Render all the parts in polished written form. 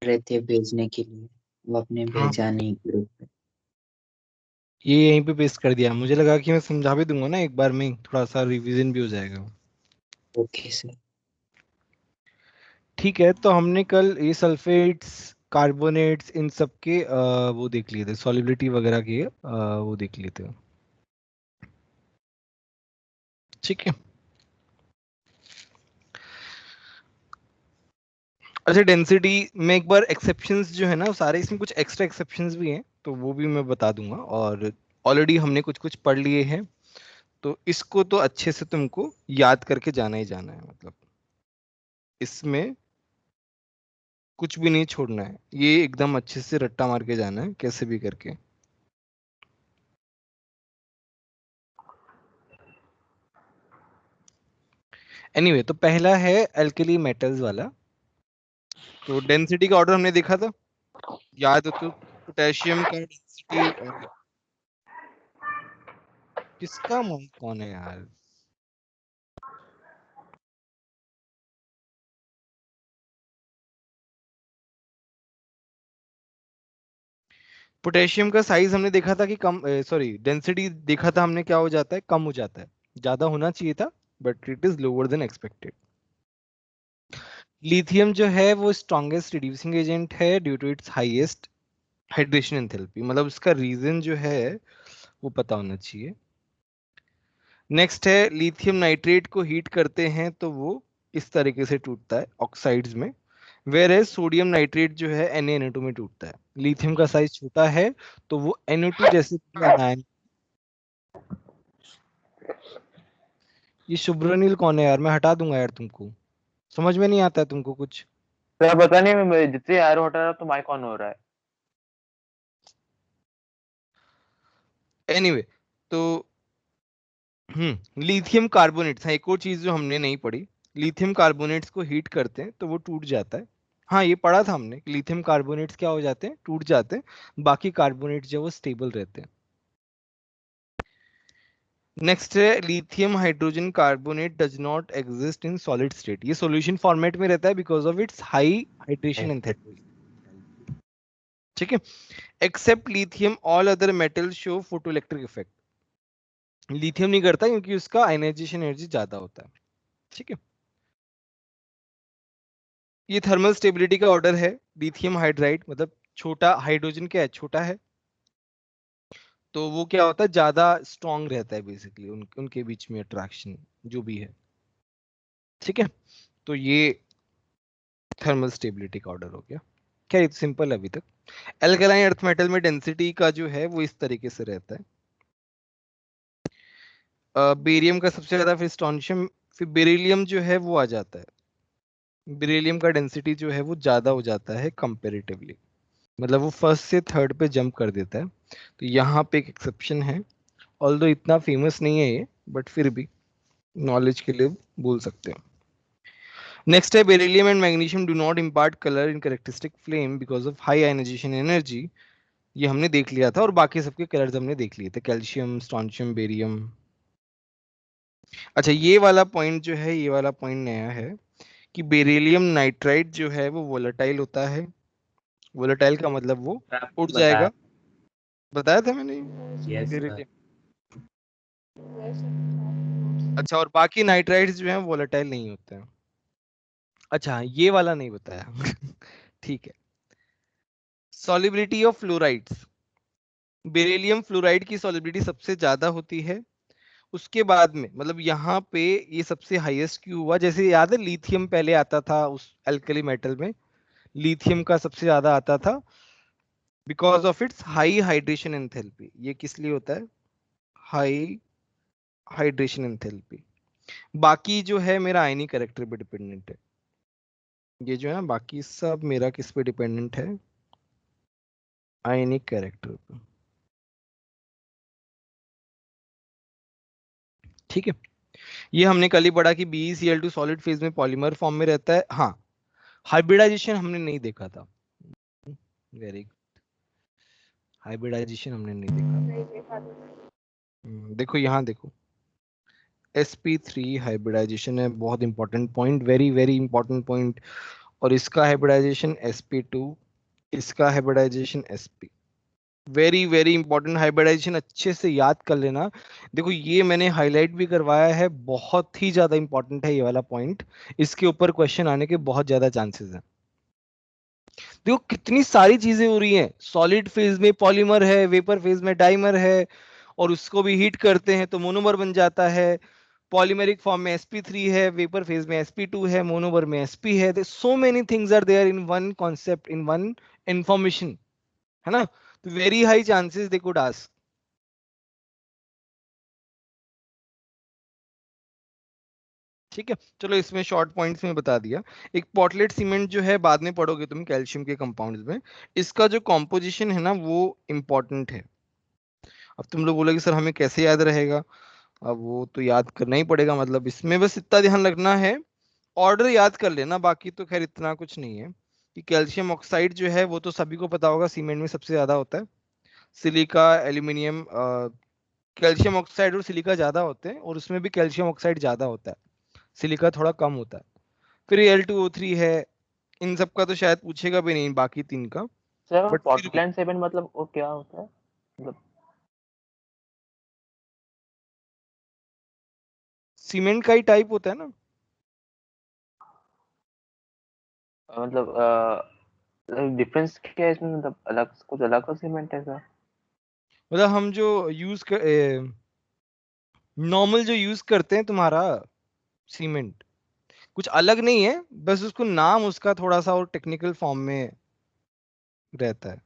रहे थे भेजने के लिए, वो आपने हाँ, भेजा नहीं ग्रुप पे। ये यहीं पे पेस्ट कर दिया। मुझे लगा कि मैं समझा भी दूंगा ना एक बार में, थोड़ा सा रिवीजन भी हो जाएगा। Okay sir. ठीक है, तो हमने कल ये सल्फेट्स, कार्बोनेट्स, इन सब के वो देख लिए थे, सॉलिबिलिटी वगैरह के वो देख लिए थे। ठीक है। अच्छा, डेंसिटी में एक बार एक्सेप्शंस जो है ना, वो सारे इसमें कुछ एक्स्ट्रा एक्सेप्शंस भी हैं, तो वो भी मैं बता दूंगा। और ऑलरेडी हमने कुछ कुछ पढ़ लिए हैं, तो इसको तो अच्छे से तुमको याद करके जाना ही जाना है। मतलब इसमें कुछ भी नहीं छोड़ना है, ये एकदम अच्छे से रट्टा मार के जाना है कैसे भी करके। एनीवे, तो पहला है एल्कली मेटल्स वाला। तो डेंसिटी का ऑर्डर हमने देखा था, याद हो तो। पोटेशियम का डेंसिटी, किसका माइक कौन है यार? पोटेशियम का साइज हमने देखा था कि कम, सॉरी, डेंसिटी देखा था हमने, क्या हो जाता है, कम हो जाता है। ज्यादा होना चाहिए था, but it is lower than expected. Lithium जो है वो स्ट्रॉन्गेस्ट रिड्यूसिंग एजेंट है due to its highest hydration enthalpy. मतलब इसका रीजन जो है वो पता होना चाहिए। नेक्स्ट है, लिथियम नाइट्रेट को हीट करते हैं तो वो इस तरीके से टूटता है ऑक्साइड्स में, वेयर एज सोडियम नाइट्रेट जो है Na2 में टूटता है। लिथियम का साइज छोटा है, तो वो NO2 जैसे अनायन। ये शुभ्रनील कौन है यार? मैं हटा दूंगा यार तुमको, समझ में नहीं आता है तुमको कुछ। सर पता नहीं, मैं जितने एरो हटा रहा तो माइक ऑन हो रहा है। एनीवे, तो लिथियम कार्बोनेट्स, हाँ, एक और चीज जो हमने नहीं पढ़ी। लिथियम कार्बोनेट्स को हीट करते हैं तो वो टूट जाता है। हाँ, ये पढ़ा था हमने, लिथियम कार्बोनेट्स क्या हो जाते हैं, टूट जाते हैं। बाकी कार्बोनेट्स जो वो स्टेबल रहते हैं। नेक्स्ट है, lithium hydrogen carbonate does not exist in solid state. ये सॉल्यूशन फॉर्मेट में रहता है because of its high hydration enthalpy. ठीक है। Except lithium all other metal show photoelectric effect. Lithium नहीं करता क्योंकि उसका आयनाइजेशन एनर्जी ज्यादा होता है। ठीक है। ये थर्मल स्टेबिलिटी का ऑर्डर है। लिथियम हाइड्राइड मतलब छोटा, हाइड्रोजन क्या है, छोटा है, तो वो क्या होता है, ज्यादा स्ट्रांग रहता है बेसिकली, उनके बीच में अट्रैक्शन जो भी है। ठीक है। तो ये थर्मल स्टेबिलिटी का ऑर्डर हो गया। क्या, ये सिंपल है अभी तक। एल्कलाइन अर्थ मेटल में डेंसिटी का जो है वो इस तरीके से रहता है। बेरियम का सबसे ज्यादा, फिर स्ट्रोंशियम, फिर बेरिलियम जो है वो आ जाता है। बेरिलियम का डेंसिटी जो है वो ज्यादा हो जाता है कंपेरेटिवली, मतलब वो फर्स्ट से थर्ड पे जंप कर देता है। तो यहाँ पे एक एक्सेप्शन है, ऑल्दो इतना फेमस नहीं है ये, बट फिर भी नॉलेज के लिए बोल सकते हैं। नेक्स्ट है, beryllium and magnesium do not impart colour in characteristic flame because of high ionisation energy. ये हमने देख लिया था, और बाकी सबके कलर्स हमने देख लिए थे, कैल्शियम, स्ट्रोंशियम, बेरियम। अच्छा, ये वाला पॉइंट जो है, ये वाला पॉइंट नया है कि बेरिलियम नाइट्राइड जो है वो वोलेटाइल होता है। वोलेटाइल का मतलब वो उड़ आपको बताया। जाएगा, बताया था मैंने। Yes sir. बेरिलियम। अच्छा, और बाकी नाइट्राइड्स जो हैं वोलेटाइल नहीं होते हैं। अच्छा, ये वाला नहीं बताया। ठीक है। Solubility of fluorides. Beryllium fluoride की सॉलिबिलिटी सबसे ज्यादा होती है। उसके बाद में, मतलब यहाँ पे ये सबसे हाईएस्ट क्यों हुआ, जैसे याद है लिथियम पहले आता था उस एल्कली मेटल में, लिथियम का सबसे ज्यादा आता था because of its high hydration enthalpy. ये किस लिए होता है, हाई हाइड्रेशन एंथैल्पी। बाकी जो है मेरा आयनिक कैरेक्टर पे डिपेंडेंट है। ये जो है ना, बाकी सब मेरा किस पे डिपेंडेंट है, आयनिक कैरेक्टर पे। ठीक है। ये हमने कल ही पढ़ा कि BeCl2 सॉलिड फेज में पॉलीमर फॉर्म में रहता है। हाँ, हाइब्रिडाइजेशन हमने नहीं देखा था। वेरी गुड, हाइब्रिडाइजेशन हमने नहीं देखा। देखो यहाँ देखो, sp3 हाइब्रिडाइजेशन है, बहुत important point, very very important point. और इसका हाइब्रिडाइजेशन sp2, इसका hybridisation sp। Very very important, hybridisation अच्छे से याद कर लेना। देखो ये मैंने हाईलाइट भी करवाया है, बहुत ही ज्यादा इंपॉर्टेंट है ये वाला पॉइंट, इसके ऊपर क्वेश्चन आने के बहुत ज्यादा चांसेस हैं। देखो कितनी सारी चीजें हो रही हैं, सॉलिड फेज में पॉलीमर है, वेपर फेज में डाइमर है, और उसको भी हीट करते हैं तो मोनोमर बन जाता है। पॉलीमेरिक फॉर्म में sp3 है, वेपर फेज में sp2 है, मोनोमर में sp है। So many things are there in one concept, in one information, है ना? तो very high chances they could ask. ठीक है, चलो इसमें शॉर्ट पॉइंट्स में बता दिया। एक पॉटलेट सीमेंट जो है बाद में पढ़ोगे तुम कैल्शियम के कंपाउंड्स में, इसका जो कॉम्पोजिशन है ना वो इंपॉर्टेंट है। अब तुम लोग बोलोगे सर हमें कैसे याद रहेगा, अब वो तो याद करना ही पड़ेगा, मतलब इसमें बस इतना ध्यान रखना है, ऑर्डर याद कर लेना, बाकी तो खैर इतना कुछ नहीं है। कि कैल्शियम ऑक्साइड जो है वो तो सभी को पता होगा, सीमेंट में सबसे ज्यादा होता है। सिलिका, एल्यूमिनियम, कैल्शियम ऑक्साइड और सिलिका ज्यादा होते हैं, और उसमें भी कैल्शियम ऑक्साइड ज्यादा होता है, सिलिका थोड़ा कम होता है। फिर Al2O3 है, इन सब का तो शायद पूछेगा भी नहीं बाकी तीन का, सर बट फिर भी पोर्टलैंड सीमेंट मतलब वो क्या होता है? मतलब सीमेंट का ही टाइप होता है ना। मतलब डिफरेंस क्या है इसमें? मतलब अलग कुछ अलग का सीमेंट है सर? मतलब हम जो यूज कर नॉर्मल जो यूज करते हैं तुम्हारा सीमेंट, कुछ अलग नहीं है, बस उसको नाम उसका थोड़ा सा और टेक्निकल फॉर्म में रहता है,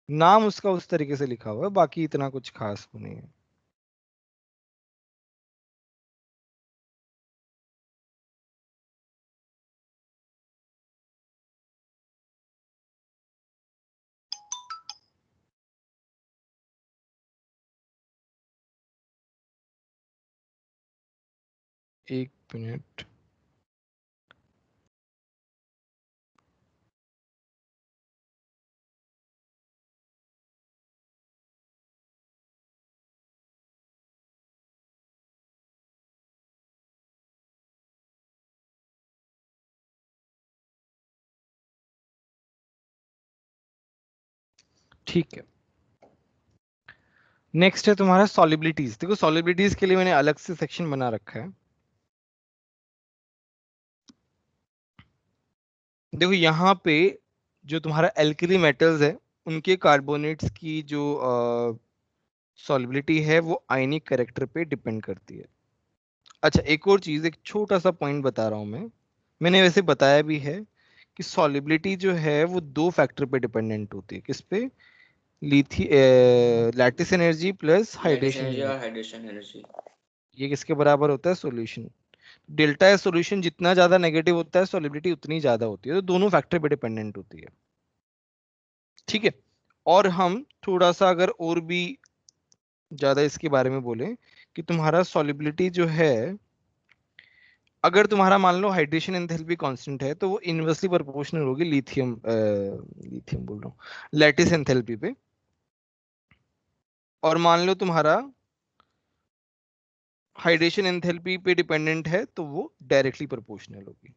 नाम उसका उस तरीके से लिखा हुआ है, बाकी इतना कुछ खास वो नहीं है। एक मिनट, ठीक है। नेक्स्ट है तुम्हारा सॉलिबिलिटीज। देखो सॉलिबिलिटीज के लिए मैंने अलग से सेक्शन बना रखा है। देखो यहाँ पे जो तुम्हारा एल्कली मेटल्स है उनके कार्बोनेट्स की जो सॉलिबिलिटी है वो आयनिक कैरेक्टर पे डिपेंड करती है। अच्छा एक और चीज, एक छोटा सा पॉइंट बता रहा हूँ मैं, मैंने वैसे बताया भी है कि सॉलिबिलिटी जो है वो दो फैक्टर पे डिपेंडेंट होती है। किस पे? लिथि lattice energy plus lattice hydration energy energy. और हाइड्रेशन एनर्जी। ये किसके बराबर होता है? सॉल्यूशन। डेल्टा या सॉल्यूशन जितना ज्यादा नेगेटिव होता है सॉलिबिलिटी उतनी ज्यादा होती है, तो दोनों फैक्टर पे डिपेंडेंट होती है। ठीक है, और हम थोड़ा सा अगर और भी ज्यादा इसके बारे में बोलें कि तुम्हारा सॉलिबिलिटी जो है, अगर तुम्हारा मान लो हाइड्रेशन एंथैल्पी कांस्टेंट है तो वो इनवर्सली प्रोपोर्शनल होगी लिथियम लिथियम बोल रहा हूँ, लैटिस एंथैल्पी पे। और मान लो तुम्हारा हाइड्रेशन एंथैल्पी पे डिपेंडेंट है तो वो डायरेक्टली प्रोपोर्शनल होगी,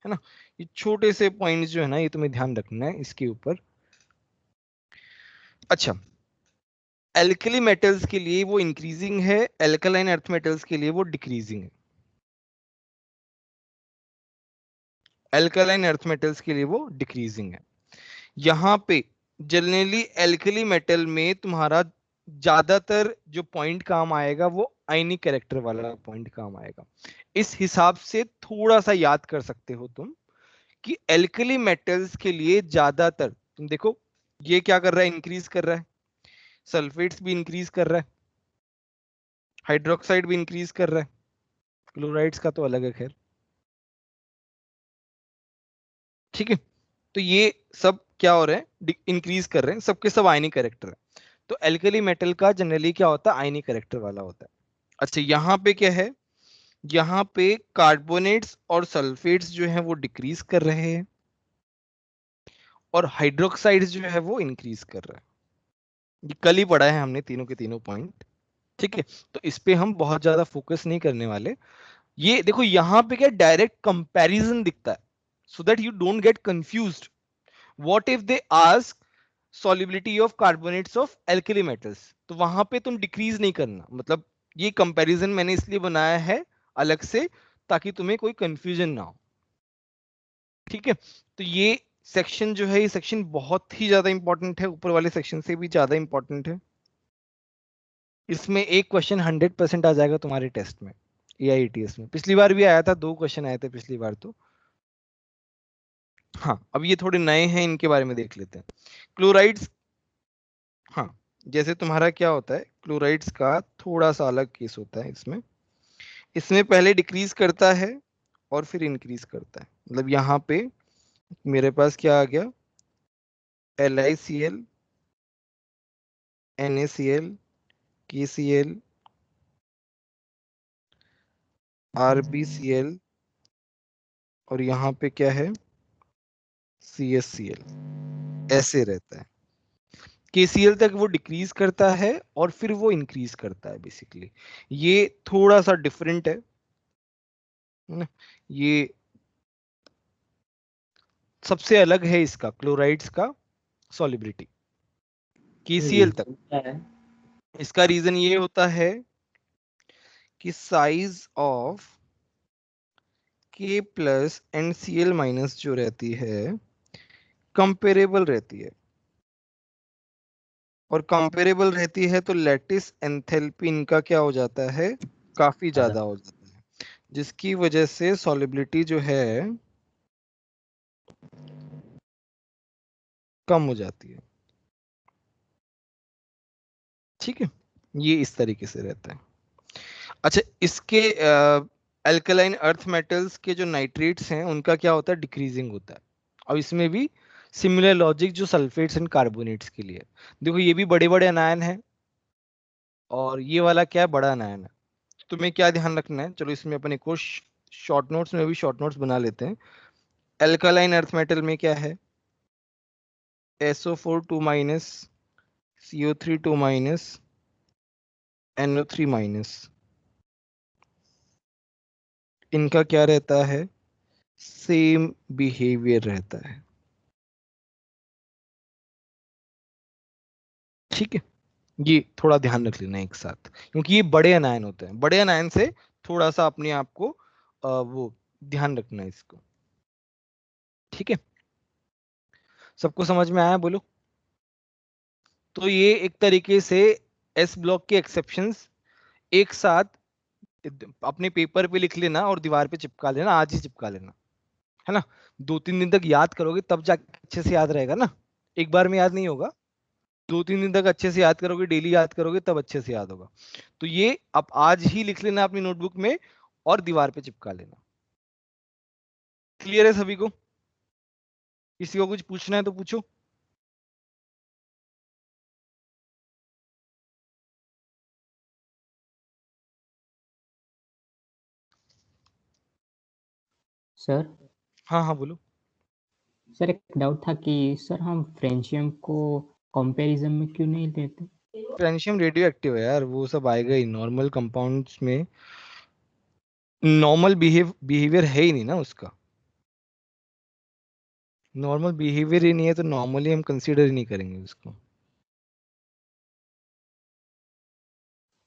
है ना? ये छोटे से पॉइंट्स जो है ना ये तुम्हें ध्यान रखना है इसके ऊपर। अच्छा, एल्कली मेटल्स के लिए वो इंक्रीजिंग है, एल्कलाइन अर्थ मेटल्स के लिए वो डिक्रीजिंग है। एल्कलाइन अर्थ मेटल्स के लिए वो डिक्रीजिंग है। यहाँ पे जनरली एल्कली मेटल में तुम्हारा ज्यादातर जो पॉइंट काम आएगा वो आयनिक कैरेक्टर वाला पॉइंट काम आएगा। इस हिसाब से थोड़ा सा याद कर सकते हो तुम कि एल्कली मेटल्स के लिए ज्यादातर, तुम देखो ये क्या कर रहा है? इंक्रीज कर रहा है, सल्फेट्स भी इंक्रीज कर रहा है, हाइड्रोक्साइड भी इंक्रीज कर रहा है, क्लोराइड्स का तो अलग है खैर। ठीक है, तो ये सब क्या हो रहे हैं? इंक्रीज कर रहे हैं, सबके सब आयनिक कैरेक्टर है। तो एल्कली मेटल का जनरली क्या होता है? आयनिक कैरेक्टर वाला होता है। अच्छा यहाँ पे क्या है? यहाँ पे कार्बोनेट्स और सल्फेट्स जो है वो डिक्रीज कर रहे हैं, और हाइड्रोक्साइड्स जो है वो इंक्रीज कर रहा है। ये कल ही पढ़ा है हमने तीनों के तीनों पॉइंट। ठीक है, तो इस पे हम बहुत ज्यादा फोकस नहीं करने वाले। ये देखो यहाँ पे क्या डायरेक्ट कंपैरिजन दिखता है, so that you don't get confused. What if they ask solubility of carbonates of alkali metals, तो वहां पे तुम डिक्रीज नहीं करना. मतलब ये कंपैरिजन मैंने इसलिए बनाया है अलग से, ताकि तुम्हें कोई कंफ्यूजन ना हो. ठीक है, तो ये सेक्शन जो है, ये सेक्शन बहुत ही ज्यादा इंपॉर्टेंट है, ऊपर वाले सेक्शन से भी ज्यादा इंपॉर्टेंट है. इसमें एक क्वेश्चन 100% आ जाएगा तुम्हारे टेस्ट में, AITS में. पिछली बार भी आया था, 2 क्वेश्चन आए थे पिछली बार तो. हाँ, अब ये थोड़े नए हैं, इनके बारे में देख लेते हैं. क्लोराइड्स. हाँ, जैसे तुम्हारा क्या होता है, क्लोराइड्स का थोड़ा सा अलग केस होता है. इसमें इसमें पहले डिक्रीज करता है और फिर इंक्रीज करता है. मतलब यहाँ पे मेरे पास क्या आ गया, LiCl, NaCl, KCl, RbCl, और यहाँ पे क्या है, CaCl. ऐसे रहता है. KCl तक वो डिक्रीज करता है और फिर वो इंक्रीज करता है. बेसिकली ये थोड़ा सा डिफरेंट है ना. ये सबसे अलग है इसका, क्लोराइड्स का सॉलिबिलिटी KCl तक. रीजन क्या है? इसका रीजन ये होता है कि size of K plus and Cl minus जो रहती है, कंपेरेबल रहती है. और कंपेरेबल रहती है तो लैटिस एंथैल्पी इनका क्या हो जाता है, काफी ज्यादा हो जाता है, जिसकी वजह से सॉलिबिलिटी जो है कम हो जाती है. ठीक है, ये इस तरीके से रहता है. अच्छा, इसके अल्कलाइन अर्थ मेटल्स के जो नाइट्रेट्स हैं, उनका क्या होता है, डिक्रीजिंग होता है. और इसमें भी सिमिलर लॉजिक जो सल्फेट्स एंड कार्बोनेट्स के लिए. देखो ये भी बड़े बड़े अनायन है, और ये वाला क्या है, बड़ा अनायन है. तुम्हें क्या ध्यान रखना है, चलो इसमें अपन एक और शॉर्ट नोट्स में भी शॉर्ट नोट्स बना लेते हैं. अल्कलाइन अर्थ मेटल में क्या है, SO4 2 minus, CO3 2 minus, NO3 minus. इनका क्या रहता है, सेम बिहेवियर रहता है. ठीक है, ये थोड़ा ध्यान रख लेना एक साथ, क्योंकि ये बड़े अनायन होते हैं. बड़े अनायन से थोड़ा सा अपने आप को वो ध्यान रखना है इसको. ठीक है, सबको समझ में आया, बोलो. तो ये एक तरीके से एस ब्लॉक के एक्सेप्शंस एक साथ अपने पेपर पे लिख लेना और दीवार पे चिपका लेना, आज ही चिपका लेना, है ना. 2-3 दिन तक याद करोगे तब जाके अच्छे से याद रहेगा ना, एक बार में याद नहीं होगा. 2-3 दिन तक अच्छे से याद करोगे, डेली याद करोगे, तब अच्छे से याद होगा. तो ये आप आज ही लिख लेना अपनी नोटबुक में और दीवार पे चिपका लेना. क्लियर है सभी को? किसी को कुछ पूछना है तो पूछो. सर हाँ हाँ बोलो. सर एक डाउट था कि सर हम फ्रेंशियम को कंपैरिजन में क्यों नहीं लेते? फ्रेंशियम रेडियो एक्टिव है यार, वो सब आएगा ही. नॉर्मल कंपाउंड्स में नॉर्मल बिहेवियर है ही नहीं ना उसका. नॉर्मल बिहेवियर ही नहीं है तो नॉर्मली हम कंसीडर ही नहीं करेंगे उसको.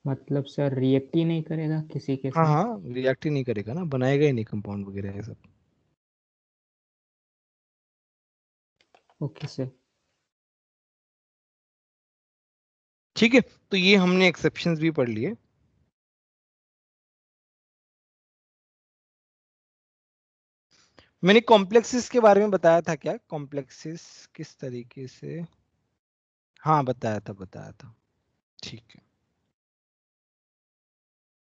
मतलब सर रिएक्ट ही नहीं करेगा किसी के हाँ साथ? हाँ, रिएक्ट ही नहीं करेगा ना, बनाएगा ही नहीं कंपाउंड वगैरह ये सब. Okay sir. ठीक है, तो ये हमने एक्सेप्शंस भी पढ़ लिए. मैंने कॉम्प्लेक्सेस के बारे में बताया था क्या, कॉम्प्लेक्सेस किस तरीके से, हाँ बताया था बताया था. ठीक है,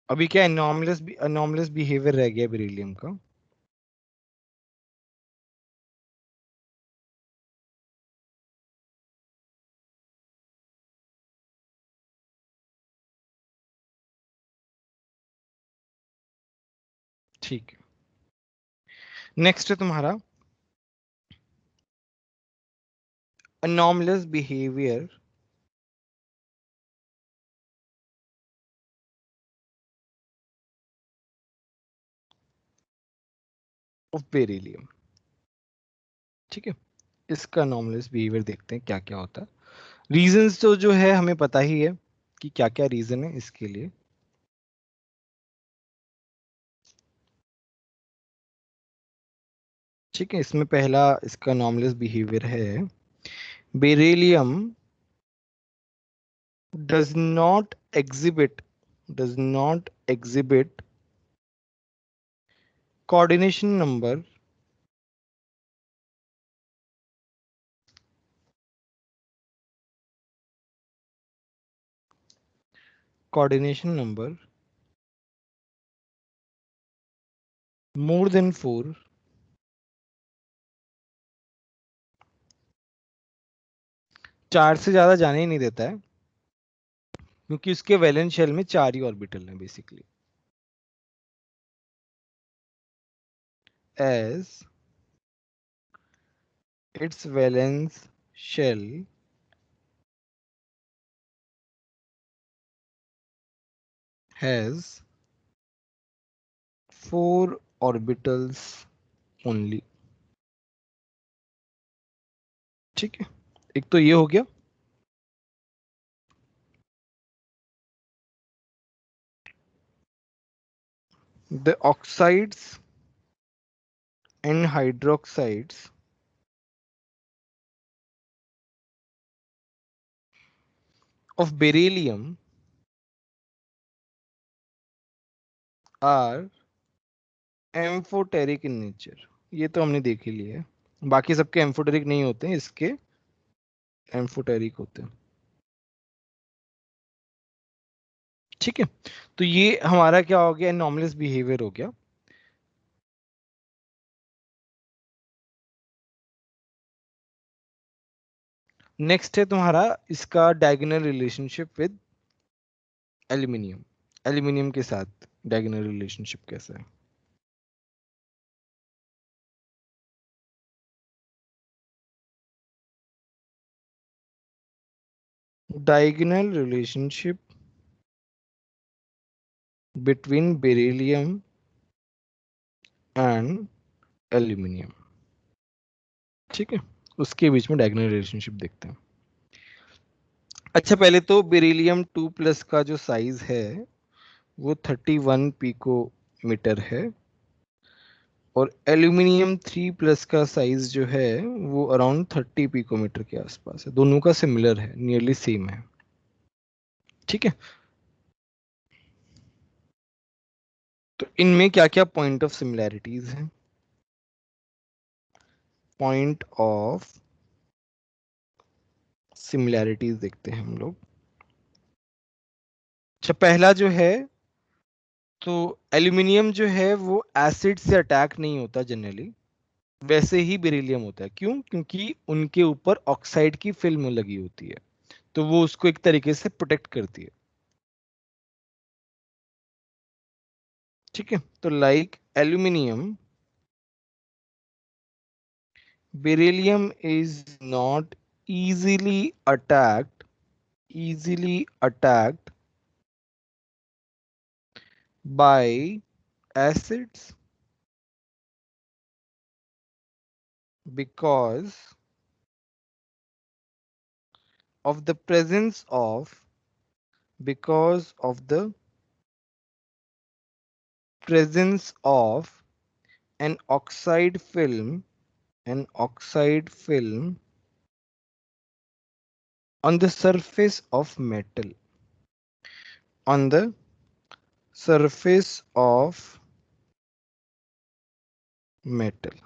अभी क्या एनॉर्मलस बिहेवियर रह गया बेरिलियम का. ठीक है, नेक्स्ट है तुम्हारा anomalous behavior ऑफ बेरिलियम। ठीक है, इसका नॉर्मलेस बिहेवियर देखते हैं क्या क्या होता है। रीजंस तो जो है हमें पता ही है कि क्या क्या रीजन है इसके लिए। ठीक है, इसमें पहला इसका नॉर्मलेस बिहेवियर है, beryllium does not exhibit does not exhibit coordination number coordination number more than 4 4 से ज्यादा जाने ही नहीं देता है, क्योंकि उसके वैलेंस शेल में 4 ही ऑर्बिटल हैं basically. as its valence shell has 4 orbitals only। ठीक है, एक तो ये हो गया। The oxides and hydroxides of beryllium are amphoteric in nature. ये तो हमने देख ही लिया है, बाकी सबके एम्फोटेरिक नहीं होते हैं, इसके एम्फोटेरिक होते हैं। ठीक है, तो ये हमारा क्या हो गया, एनॉमलस बिहेवियर हो गया। नेक्स्ट है तुम्हारा इसका diagonal relationship with aluminium. Aluminium के साथ डायगोनल रिलेशनशिप कैसा है? Diagonal relationship between beryllium and aluminium. ठीक है, उसके बीच में डायगोनल रिलेशनशिप देखते हैं। अच्छा, पहले तो बेरिलियम 2+ का जो साइज है वो 31 पिकोमीटर है, और एल्यूमिनियम 3+ का साइज जो है वो अराउंड 30 पिकोमीटर के आसपास है। दोनों का सिमिलर है, नियरली सेम है। ठीक है, तो इनमें क्या क्या पॉइंट ऑफ सिमिलैरिटीज हैं? पॉइंट ऑफ सिमिलैरिटीज देखते हैं हम लोग। अच्छा, पहला जो है, तो एल्यूमिनियम जो है वो एसिड से अटैक नहीं होता जनरली, वैसे ही बेरिलियम होता है। क्यों? क्योंकि उनके ऊपर ऑक्साइड की फिल्म लगी होती है, तो वो उसको एक तरीके से प्रोटेक्ट करती है। ठीक है, तो like aluminium, beryllium is not easily attacked easily attacked by acids because of the presence of because of the presence of an oxide film an oxide film on the surface of metal on the surface of metal।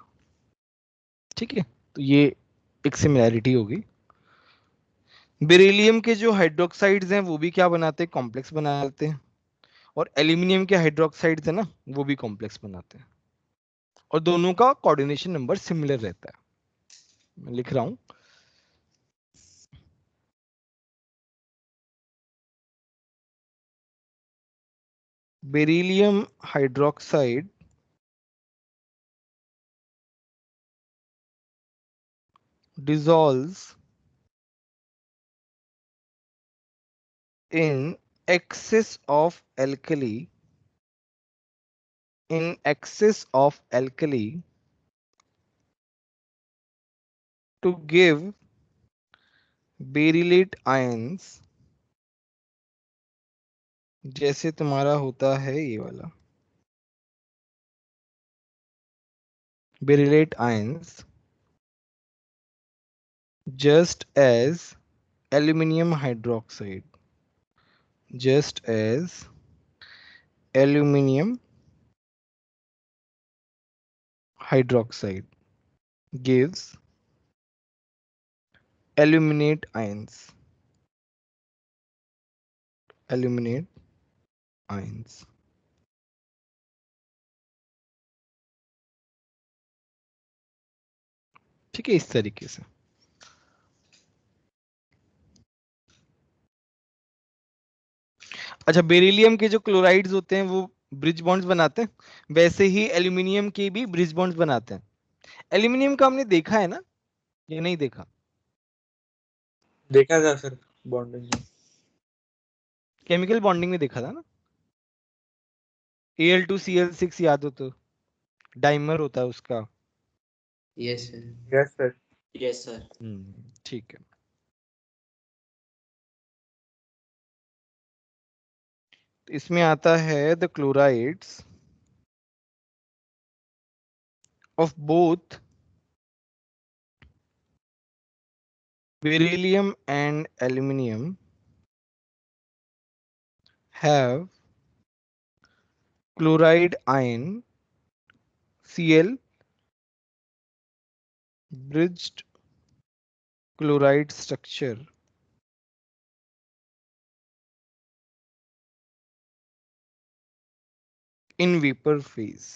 ठीक है, तो ये एक similarity होगी। Beryllium के जो hydroxides हैं वो भी क्या बनाते हैं, कॉम्प्लेक्स बनाते हैं, और एल्यूमिनियम के हाइड्रोक्साइड्स है ना, वो भी कॉम्प्लेक्स बनाते हैं, और दोनों का कोऑर्डिनेशन नंबर सिमिलर रहता है। मैं लिख रहा हूं, beryllium hydroxide dissolves in excess of alkali in excess of alkali to give beryllate ions, जैसे तुम्हारा होता है ये वाला beryllate ions, just as aluminum hydroxide, just as aluminum hydroxide gives aluminate ions, aluminate ions. ठीक है, इस तरीके से। अच्छा, बेरिलियम के जो क्लोराइड्स होते हैं वो ब्रिज बॉन्ड्स बनाते हैं, वैसे ही एल्यूमिनियम के भी ब्रिज बॉन्ड्स बनाते हैं। एल्यूमिनियम का हमने देखा है ना, ये नहीं देखा? देखा था सर बॉन्डिंग में। केमिकल बॉन्डिंग में देखा था ना। Al2Cl6 याद हो तो, डाइमर होता है उसका। Yes sir. Yes sir. Yes sir. ठीक है। तो इसमें आता है the chlorides of both beryllium and aluminium have chloride ion Cl bridged chloride structure in vapor phase.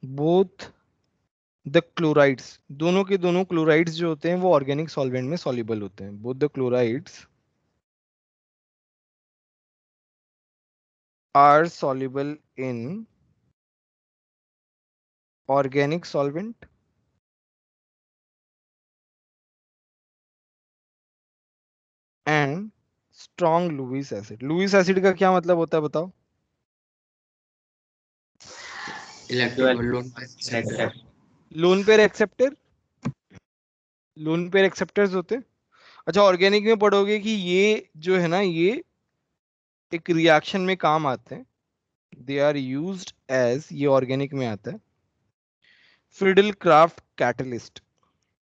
Both the chlorides, दोनों के दोनों क्लोराइड्स जो होते हैं वो ऑर्गेनिक सॉल्वेंट में सॉल्युबल होते हैं। Both the chlorides are soluble in organic solvent and strong Lewis acid. Lewis acid का क्या मतलब होता है बताओ? Lone lone pair acceptor, lone pair acceptors होते हैं। अच्छा, ऑर्गेनिक में पढ़ोगे कि ये जो है ना, ये एक रिएक्शन में काम आते हैं। दे आर यूज्ड एज, ये ऑर्गेनिक में आता है, फ्रिडल क्राफ्ट कैटलिस्ट।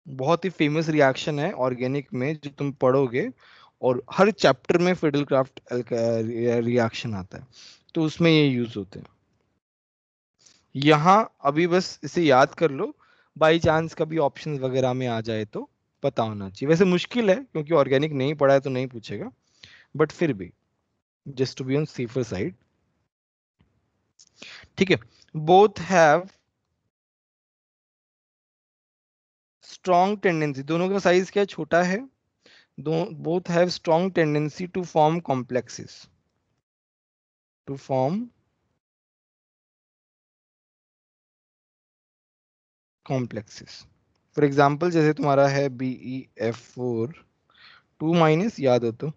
बहुत ही फेमस रिएक्शन है ऑर्गेनिक में जो तुम पढ़ोगे, और हर चैप्टर में फिडल क्राफ्ट रिएक्शन आता है, तो उसमें ये यूज होते हैं। यहाँ अभी बस इसे याद कर लो, बाई चांस कभी ऑप्शन वगैरह में आ जाए तो पता होना चाहिए। वैसे मुश्किल है क्योंकि ऑर्गेनिक नहीं पढ़ा है तो नहीं पूछेगा, बट फिर भी just to be on safer side. ठीक है। बोथ हैव स्ट्रॉन्ग टेंडेंसी, दोनों का साइज क्या है, छोटा है। both have strong tendency to form complexes, to form complexes। For example जैसे तुम्हारा है BeF4 2- याद हो तो,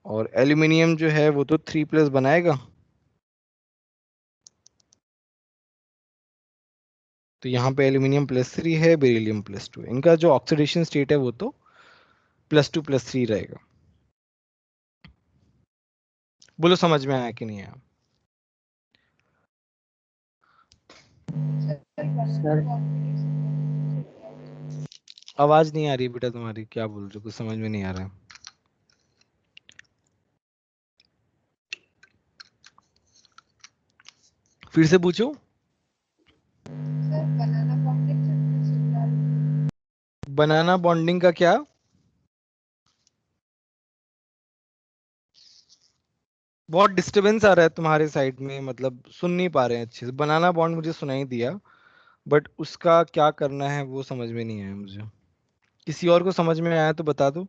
और एल्यूमिनियम जो है वो तो 3+ बनाएगा, तो यहाँ पे एल्यूमिनियम +3 है, बेरिलियम +2 है। इनका जो ऑक्सीडेशन स्टेट है वो तो +2+3 रहेगा। बोलो समझ में आया कि नहीं आया? सर आवाज नहीं आ रही बेटा तुम्हारी, क्या बोल रहे हो, कुछ समझ में नहीं आ रहा है। फिर से पूछो। बनाना बॉन्डिंग का क्या? बहुत डिस्टरबेंस आ रहा है तुम्हारे साइड में, मतलब सुन नहीं पा रहे हैं अच्छे से। बनाना बॉन्ड मुझे सुनाई दिया, बट उसका क्या करना है वो समझ में नहीं आया मुझे। किसी और को समझ में आया तो बता दो।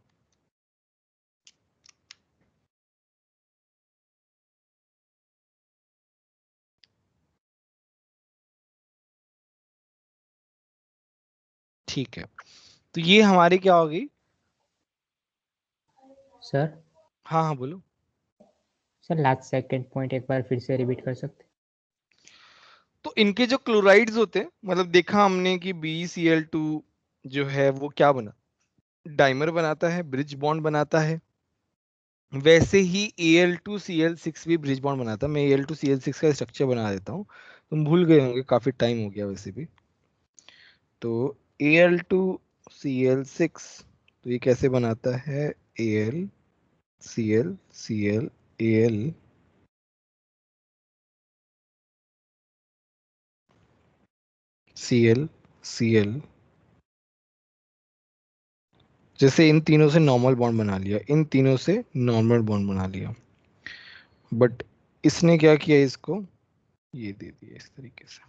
ठीक है, तो ये हमारी क्या होगी? सर हाँ हाँ बोलो। सर लास्ट सेकंड पॉइंट एक बार फिर से रिपीट कर सकते? तो इनके जो क्लोराइड्स होते हैं, मतलब देखा हमने कि BeCl2 जो है वो क्या बना, डाइमर बनाता है, ब्रिज बॉन्ड बनाता है। वैसे ही Al2Cl6 भी ब्रिज बॉन्ड बनाता है। मैं Al2Cl6 का स्ट्रक्चर बना देता हूँ, तुम भूल गए होंगे, काफी टाइम हो गया वैसे भी। तो Al2Cl6, तो ये कैसे बनाता है, AlClClAl ClCl, जैसे इन तीनों से नॉर्मल बॉन्ड बना लिया, इन तीनों से नॉर्मल बॉन्ड बना लिया, बट इसने क्या किया, इसको ये दे दिया इस तरीके से।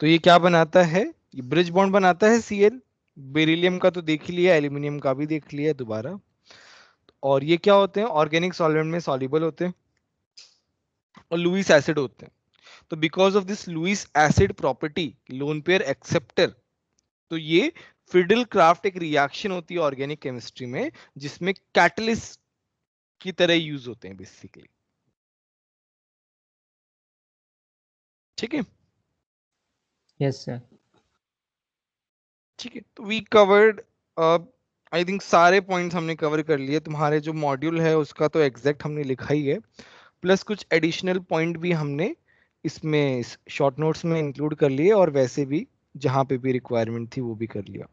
तो ये क्या बनाता है, ये ब्रिज बॉन्ड बनाता है Cl। बेरिलियम का तो देख ही लिया, एल्यूमिनियम का भी देख लिया दोबारा। और ये क्या होते हैं, ऑर्गेनिक सॉल्वेंट में सॉल्युबल होते हैं और लुईस एसिड होते हैं। तो because of this Lewis acid property, lone pair acceptor, तो ये फिडल क्राफ्ट एक रिएक्शन होती है ऑर्गेनिक केमिस्ट्री में, जिसमें कैटलिस्ट की तरह यूज होते हैं बेसिकली। ठीक है, यस सर। ठीक है। तो वी कवर्ड, आई थिंक सारे पॉइंट्स हमने कवर कर लिए। तुम्हारे जो मॉड्यूल है उसका तो एग्जैक्ट हमने लिखा ही है, प्लस कुछ एडिशनल पॉइंट भी हमने इसमें शॉर्ट नोट्स में इंक्लूड कर लिए, और वैसे भी जहां पे भी रिक्वायरमेंट थी वो भी कर लिया।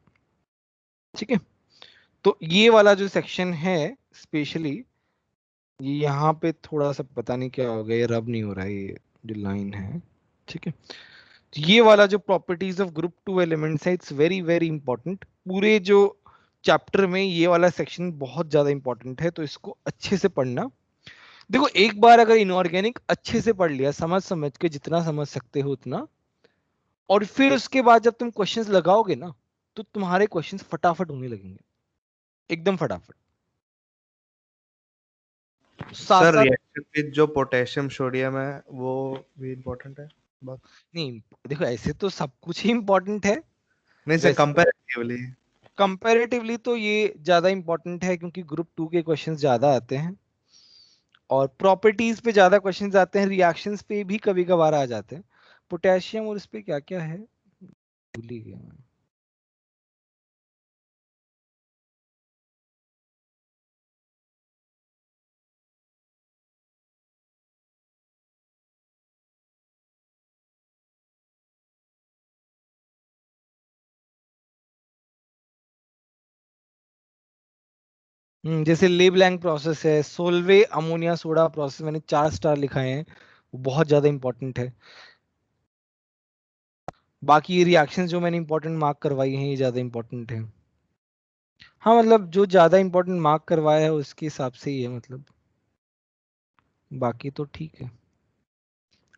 ठीक है, तो ये वाला जो सेक्शन है स्पेशली, ये यहाँ पे थोड़ा सा पता नहीं क्या हो गया, ये रब नहीं हो रहा है ये जो लाइन है। ठीक है, तो ये वाला जो प्रॉपर्टीज ऑफ ग्रुप 2 एलिमेंट्स है, इट्स वेरी वेरी इंपॉर्टेंट। पूरे जो चैप्टर में ये वाला सेक्शन बहुत ज्यादा इंपॉर्टेंट है, तो इसको अच्छे से पढ़ना। देखो, एक बार अगर इनऑर्गेनिक अच्छे से पढ़ लिया, समझ समझ के जितना समझ सकते हो उतना, और फिर उसके बाद जब तुम क्वेश्चंस लगाओगे ना, तो तुम्हारे क्वेश्चंस फटाफट होने लगेंगे, एकदम फटाफट। साथ सर साथ रिएक्शन में जो पोटेशियम सोडियम है वो भी इम्पोर्टेंट है बहुत। नहीं, देखो ऐसे तो सब कुछ ही इंपॉर्टेंट है, नहीं सर, वैसे कंपैरेटिवली। कंपैरेटिवली तो ये ज्यादा इंपॉर्टेंट है, क्योंकि ग्रुप 2 के क्वेश्चंस ज्यादा आते हैं, और प्रॉपर्टीज पे ज्यादा क्वेश्चंस आते हैं, रिएक्शंस पे भी कभी कभार आ जाते हैं। पोटेशियम और इस पे क्या क्या है भूल ही गया मैं। जैसे लेब्लैंक प्रोसेस है, सोलवे अमोनिया सोडा प्रोसेस, मैंने 4 स्टार लिखाए हैं, वो बहुत ज्यादा इंपॉर्टेंट है। बाकी ये रिएक्शंस जो मैंने इंपॉर्टेंट मार्क करवाई हैं, ये ज्यादा इंपॉर्टेंट है। हाँ, मतलब जो ज्यादा इंपॉर्टेंट मार्क करवाया है उसके हिसाब से ही है, मतलब बाकी तो ठीक है।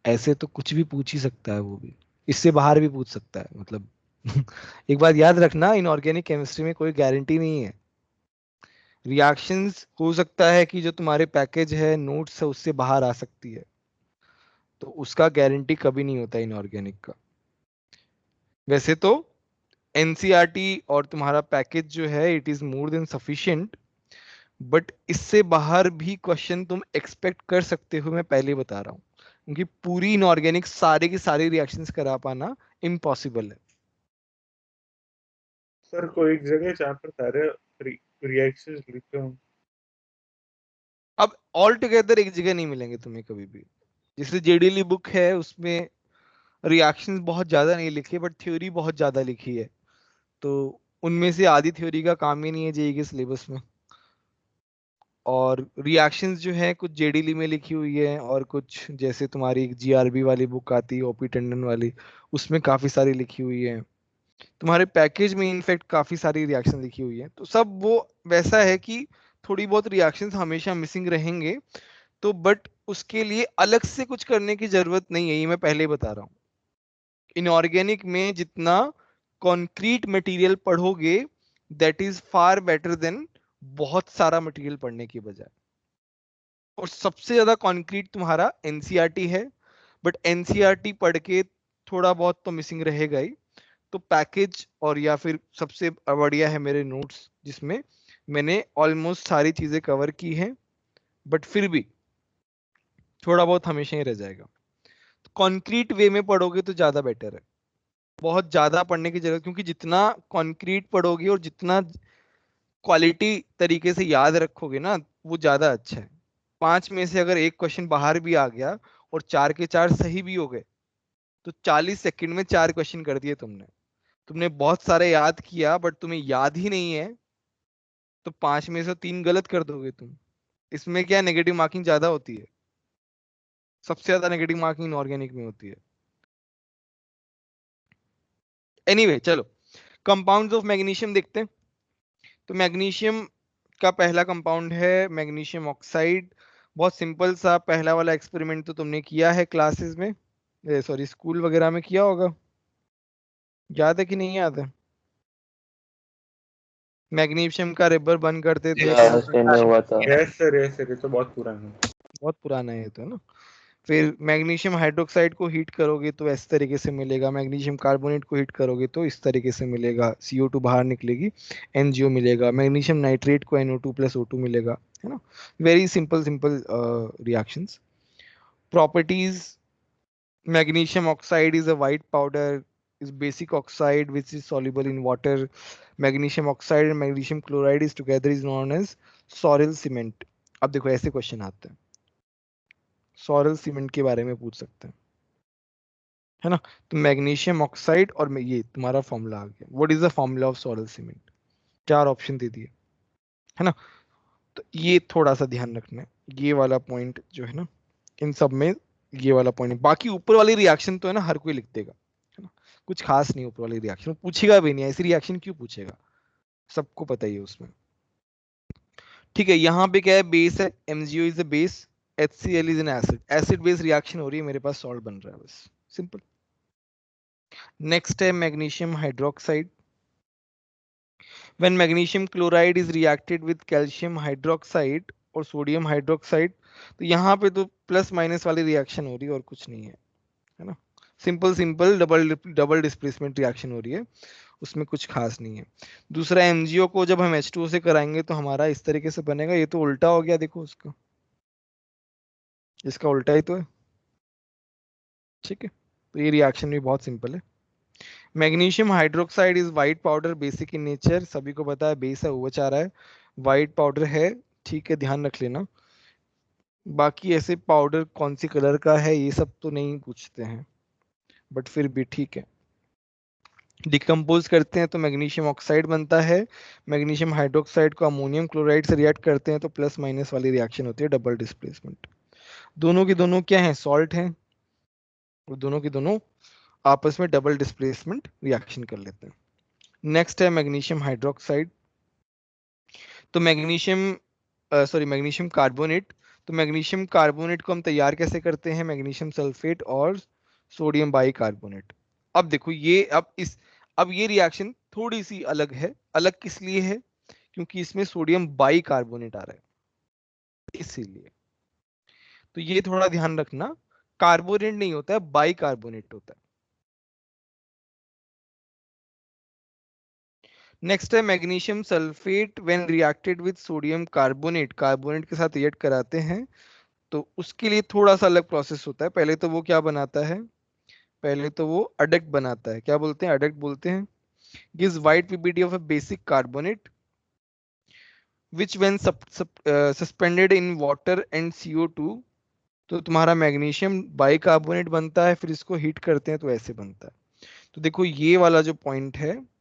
ऐसे तो कुछ भी पूछ ही सकता है, वो भी इससे बाहर भी पूछ सकता है, मतलब एक बात याद रखना, इनऑर्गेनिक केमिस्ट्री में कोई गारंटी नहीं है। रिएक्शंस हो सकता है कि जो तुम्हारे पैकेज है, नोट्स है, उससे बाहर आ सकती है, तो उसका गारंटी कभी नहीं होता इनऑर्गेनिक का। वैसे तो एनसीईआरटी और तुम्हारा पैकेज जो है, it is more than sufficient, but इससे बाहर भी क्वेश्चन तुम एक्सपेक्ट कर सकते हो, मैं पहले बता रहा हूँ, क्योंकि पूरी इनऑर्गेनिक सारे के सारे रिएक्शंस करा पाना इम्पॉसिबल है। सर कोई एक जगह जहाँ पर सारे रिएक्शंस लिखे हों। अब ऑल टुगेदर एक जगह नहीं मिलेंगे तुम्हें कभी भी। जैसे जेडीली बुक है, उसमें रिएक्शंस बहुत ज्यादा नहीं लिखे, बट थ्योरी बहुत ज्यादा लिखी है, तो उनमें से आधी थ्योरी का काम ही नहीं है जेईई के सिलेबस में। और रिएक्शंस जो है कुछ जेडीली में लिखी हुई है, और कुछ जैसे तुम्हारी जीआरबी वाली बुक आती है, ओपी टंडन वाली, उसमें काफी सारी लिखी हुई है। तुम्हारे पैकेज में इनफैक्ट काफी सारी रिएक्शन लिखी हुई है, तो सब वो वैसा है कि थोड़ी बहुत रिएक्शंस हमेशा मिसिंग रहेंगे, तो बट उसके लिए अलग से कुछ करने की जरूरत नहीं है, ये मैं पहले ही बता रहा हूँ। इनऑर्गेनिक में जितना कॉन्क्रीट मटेरियल पढ़ोगे, that is far better than बहुत सारा मटेरियल पढ़ने की बजाय। और सबसे ज्यादा कॉन्क्रीट तुम्हारा एनसीईआरटी है, बट एनसीईआरटी पढ़ के थोड़ा बहुत तो मिसिंग रहेगा ही। तो पैकेज, और या फिर सबसे बढ़िया है मेरे नोट्स, जिसमें मैंने ऑलमोस्ट सारी चीजें कवर की हैं, बट फिर भी थोड़ा बहुत हमेशा ही रह जाएगा। तो कॉन्क्रीट वे में पढ़ोगे तो ज्यादा बेटर है, बहुत ज्यादा पढ़ने की जरूरत, क्योंकि जितना कॉन्क्रीट पढ़ोगे और जितना क्वालिटी तरीके से याद रखोगे ना वो ज्यादा अच्छा है। 5 में से अगर एक क्वेश्चन बाहर भी आ गया और 4 के 4 सही भी हो गए तो 40 सेकंड में 4 क्वेश्चन कर दिए तुमने। तुमने बहुत सारे याद किया बट तुम्हें याद ही नहीं है तो 5 में से 3 गलत कर दोगे तुम। इसमें क्या नेगेटिव मार्किंग ज्यादा होती है, सबसे ज्यादा नेगेटिव मार्किंग इनऑर्गेनिक में होती है। एनीवे चलो कंपाउंड्स ऑफ मैग्नीशियम देखते हैं। तो मैग्नीशियम का पहला कंपाउंड है मैग्नीशियम ऑक्साइड। बहुत सिंपल सा पहला वाला एक्सपेरिमेंट तो तुमने किया है क्लासेस में, सॉरी स्कूल वगैरह में किया होगा, याद है कि नहीं याद है? मैग्नीशियम का रिबर बर्न करते थे तो लास्ट टाइम में हुआ था। यस सर ये तो बहुत पुराना है। बहुत पुराना है ये तो, है ना। फिर मैग्नीशियम हाइड्रोक्साइड को हीट करोगे तो इस तरीके से मिलेगा, मैग्नीशियम कार्बोनेट को हीट करोगे तो इस तरीके से मिलेगा, CO2 बाहर निकलेगी, NGO मिलेगा। मैग्नीशियम नाइट्रेट को NO2 + O2 मिलेगा, है ना। Very simple simple reactions. Properties, magnesium oxide is a white powder, is basic oxide which is soluble in water. Magnesium oxide and magnesium chloride is together is known as soil cement. अब देखो ऐसे question आते हैं, सॉरल cement के बारे में पूछ सकते हैं, है ना। तो मैग्नीशियम ऑक्साइड और ये तुम्हारा फॉर्मूला आ गया। What is the formula of Sorel cement? 4 option दे दिए, है ना। तो ये थोड़ा सा ध्यान रखना है, ये वाला पॉइंट जो है ना इन सब में ये वाला पॉइंट। बाकी ऊपर वाली रिएक्शन तो है ना हर कोई लिख देगा, है ना, कुछ खास नहीं ऊपर वाली रिएक्शन, पूछेगा भी नहीं, ऐसी रिएक्शन क्यों पूछेगा, सबको पता ही है उसमें। ठीक है, यहाँ पे क्या है, बेस है, MgO is a base, HCl is an acid, acid base reaction हो रही है, मेरे पास सॉल्ट बन रहा है, बस सिंपल। नेक्स्ट है magnesium hydroxide. When magnesium chloride is reacted with calcium hydroxide और सोडियम हाइड्रोक्साइड, तो यहाँ पे तो प्लस माइनस वाली रिएक्शन हो रही है और कुछ नहीं है ना। Simple simple double displacement reaction हो रही है, उसमें कुछ खास नहीं है। दूसरा MgO को जब हम H2O से कराएंगे तो हमारा इस तरीके से बनेगा, ये तो उल्टा हो गया, देखो उसका, इसका उल्टा ही तो है, ठीक है। तो ये रिएक्शन भी बहुत सिंपल है। Magnesium hydroxide is white powder, basic in nature, सभी को पता है, बेस है, OH आ रहा है, व्हाइट पाउडर है, ठीक है, ध्यान रख लेना। बाकी ऐसे पाउडर कौन सी कलर का है ये सब तो नहीं पूछते हैं, बट फिर भी ठीक है। डिकम्पोज करते हैं तो मैग्नीशियम ऑक्साइड बनता है, मैग्नीशियम हाइड्रोक्साइड को अमोनियम क्लोराइड से रिएक्ट करते हैं तो प्लस माइनस वाली रिएक्शन होती है, डबल डिस्प्लेसमेंट। दोनों की दोनों क्या है, सॉल्ट है, और दोनों की दोनों आपस में डबल डिस्प्लेसमेंट रिएक्शन कर लेते हैं। नेक्स्ट है मैग्नीशियम हाइड्रोक्साइड। तो मैग्नीशियम कार्बोनेट, तो मैग्नीशियम कार्बोनेट को हम तैयार कैसे करते हैं, मैग्नीशियम सल्फेट और सोडियम बाइकार्बोनेट। अब देखो ये अब ये रिएक्शन थोड़ी सी अलग है, अलग किस लिए है, क्योंकि इसमें सोडियम बाइकार्बोनेट आ रहा है, इसीलिए। तो ये थोड़ा ध्यान रखना, कार्बोनेट नहीं होता है, बाइकार्बोनेट होता है। नेक्स्ट है magnesium sulphate, when reacted with sodium carbonate, carbonate के साथ रिएक्ट कराते हैं तो उसके लिए थोड़ा सा अलग प्रोसेस होता है। पहले तो वो क्या बनाता है, पहले तो वो अडक्ट बनाता है, क्या बोलते हैं, अडक्ट बोलते हैं। Gives wide PBD of a basic carbonate which when suspended in water and CO2, तो तुम्हारा मैग्नीशियम बाइकार्बोनेट बनता है, फिर इसको हीट करते हैं तो ऐसे बनता है। तो देखो ये वाला जो पॉइंट है,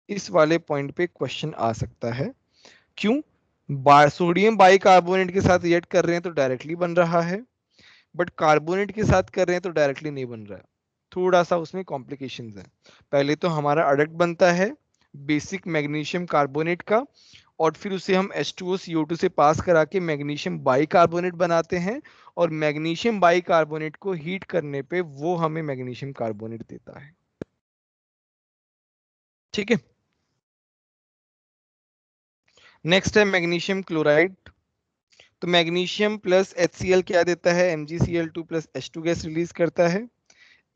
इस वाले पॉइंट पे क्वेश्चन आ सकता है, क्यों, सोडियम बाइकार्बोनेट के साथ रिएक्ट कर रहे हैं तो डायरेक्टली बन रहा है, बट कार्बोनेट के साथ कर रहे हैं तो डायरेक्टली नहीं बन रहा है, थोड़ा सा उसमें कॉम्प्लिकेशंस है। पहले तो हमारा अडक्ट बनता है बेसिक मैग्नीशियम कार्बोनेट का, और फिर उसे हम H2O CO2 से पास करा के मैग्नीशियम बाइकार्बोनेट बनाते हैं, और मैग्नीशियम बाइकार्बोनेट को हीट करने पे वो हमें मैग्नीशियम कार्बोनेट देता है, ठीक है। नेक्स्ट है मैग्नीशियम क्लोराइड। तो मैग्नीशियम प्लस HCl क्या देता है, MgCl2 + H2 गैस रिलीज करता है।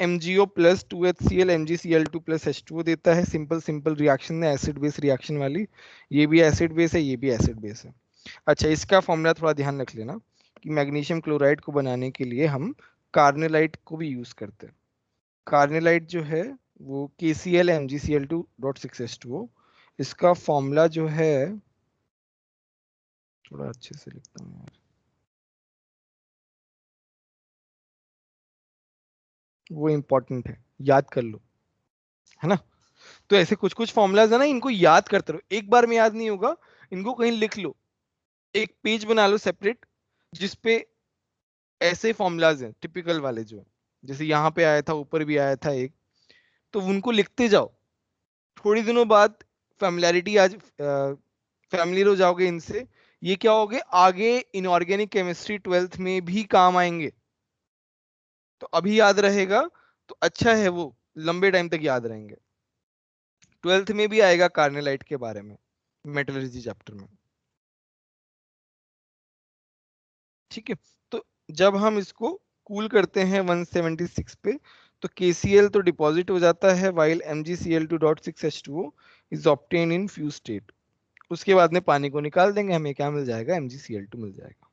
MgO + 2HCl MgCl2 + H2O देता है। सिंपल सिंपल रिएक्शन है, एसिड बेस रिएक्शन वाली, ये भी एसिड बेस है, ये भी एसिड बेस है। अच्छा, इसका फॉर्मूला थोड़ा ध्यान रख लेना, कि मैग्नीशियम क्लोराइड को बनाने के लिए हम कार्नेलाइट को भी यूज करते हैं। कार्नेलाइट जो है वो KCl MgCl2.6H2O, इसका फॉर्मूला जो है, थोड़ा अच्छे से लिखता हूँ यार, वो इंपॉर्टेंट है, याद कर लो, है ना। तो ऐसे कुछ कुछ फॉर्मूलाज है ना, इनको याद करते रहो, एक बार में याद नहीं होगा, इनको कहीं लिख लो, एक पेज बना लो सेपरेट, जिसपे ऐसे फॉर्मूलाज हैं टिपिकल वाले जो हैं, जैसे यहाँ पे आया था, ऊपर भी आया था एक, तो उनको लिखते जाओ। थोड़ी दिनों बाद फैमिलैरिटी आज फैमिलियर हो जाओगे इनसे, ये क्या होगे आगे इनऑर्गेनिक केमिस्ट्री 12th में भी काम आएंगे। तो अभी याद रहेगा तो अच्छा है, वो लंबे टाइम तक याद रहेंगे। 12th में भी आएगा कार्नेलाइट के बारे में, मेटलर्जी चैप्टर में, ठीक है। तो जब हम इसको कूल करते हैं 176 पे, तो KCl तो डिपॉजिट हो जाता है, while MgCl2.6H2O is obtained in fused state। उसके बाद में पानी को निकाल देंगे, हमें क्या मिल जाएगा, MgCl2 मिल जाएगा।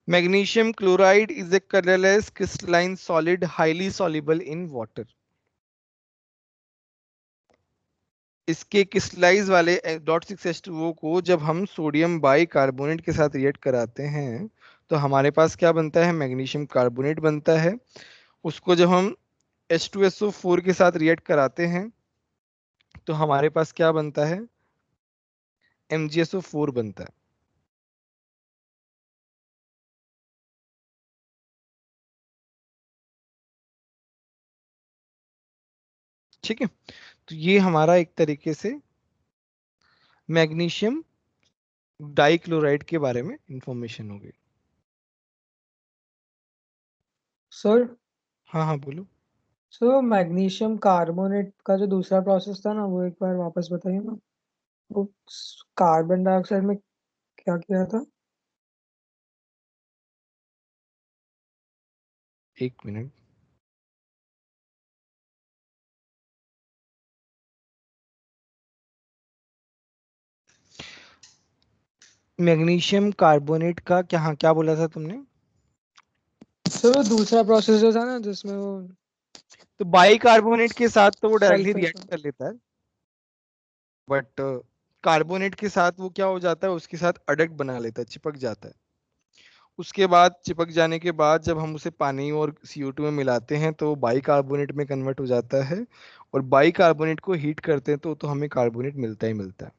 Magnesium chloride is a colourless crystalline solid highly soluble in water. इसके क्रिस्टलाइज वाले .6H2O को जब हम सोडियम बाई कार्बोनेट के साथ रिएक्ट कराते हैं तो हमारे पास क्या बनता है, मैग्नीशियम कार्बोनेट बनता है। उसको जब हम H2SO4 के साथ रिएक्ट कराते हैं तो हमारे पास क्या बनता है, MgSO4 बनता है। ठीक है, तो ये हमारा एक तरीके से मैग्नीशियम डाइक्लोराइड के बारे में इंफॉर्मेशन हो गई। सर हाँ हाँ बोलो। सर मैग्नीशियम कार्बोनेट का जो दूसरा प्रोसेस था ना, वो एक बार वापस बताइए ना। वो कार्बन डाइऑक्साइड में क्या किया था? एक मिनट, मैग्नीशियम कार्बोनेट का क्या, हाँ क्या बोला था तुमने? सर वो दूसरा प्रोसेस जो था ना जिसमें वो तो बाइकार्बोनेट के साथ तो वो डायरेक्टली सल्फेट रिएक्ट कर लेता है, बट कार्बोनेट के साथ वो क्या हो जाता है, उसके साथ अडक्ट बना लेता है, चिपक जाता है। उसके बाद चिपक जाने के बाद जब हम उसे पानी और CO2 में मिलाते हैं तो बाइकार्बोनेट में कन्वर्ट हो जाता है, और बाइकार्बोनेट को हीट करते हैं तो हमें कार्बोनेट मिलता ही मिलता है।